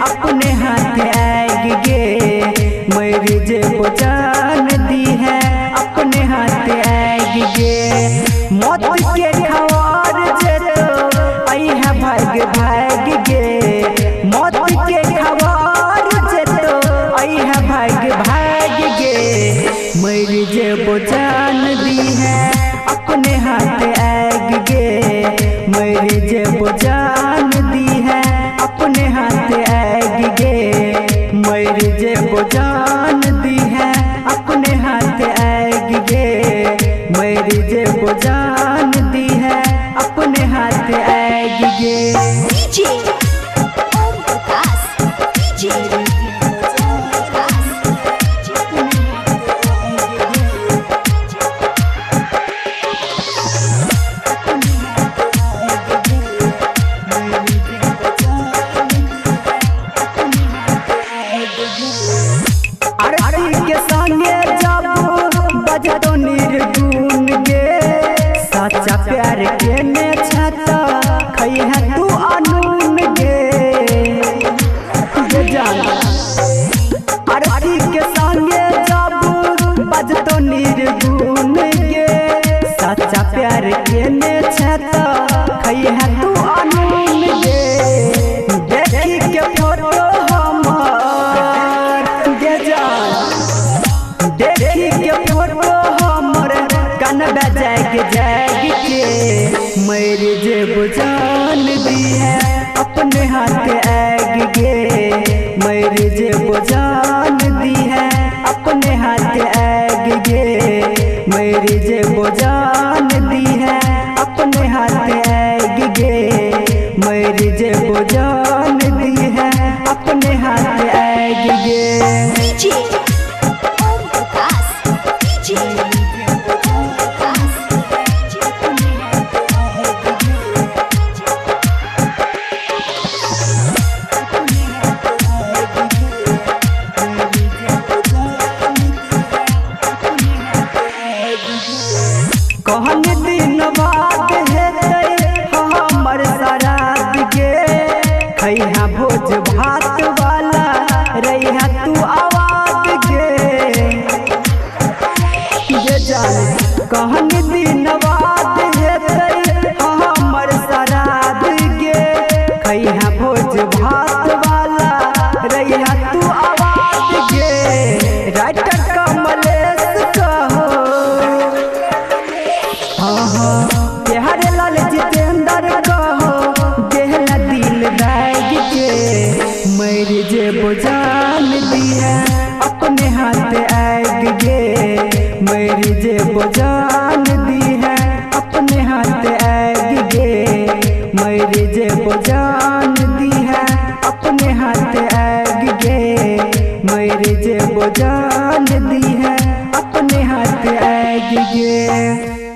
अपने हाथ आग गे मेरी जे जान दी है अपने हाथ आग गे। मौत के खबर जे तो आई है भाग भाग गे मौत के खबर जे तो आई है भाग भाग गे मेरी जे जान दी है अपने हाथ आग गे मेरी जे जान दी है अपने हाथ आग गे मेरी जे जान दी है अपने हाथ आग गे मेरी जे जान दी है अपने हाथ आग गे। डीजे ओम प्रकाश डीजे आरती के संगे जब बजतो निर्गुण गे सच्चा प्यार के ने छता खई है तू अनून गे जान। आरती के संगे जब बजतो निर्गुण गे सच्चा प्यार के ने छता खई है तू अनून गे। देखी के फोटो देखी के फोटो हमर कन बजाग जाग के मेरी जे जान दी है अपने हाथ आग गे मेरी जे जान दी है अपने हाथ आग गे मेरी जे जान दी है अपने हाथ आग गे मेरी जे जान दी है अपने हाथ आग गे। डीजे ओम प्रकाश डीजे कहन दिन बाद हेतै हमर शराब गे खैहा भोज भात वाला रहिहा तू आवाज गे जान। कहन दिन बाद हेतै हमर शराब गे खैहा भोज भात वाला रहिहा तू आवाज गे। राइटर कमलेश कहो प्यारे लाल जितेंद्र कहो देहला दिल बैग के मेरी जे जान दी है अपने हाथ आग गे मेरी जे जान दी है अपने हाथ आग गे मेरी जे जान दी है अपने हाथ आग गे मेरी जे जान दी है अपने हाथ आग गे।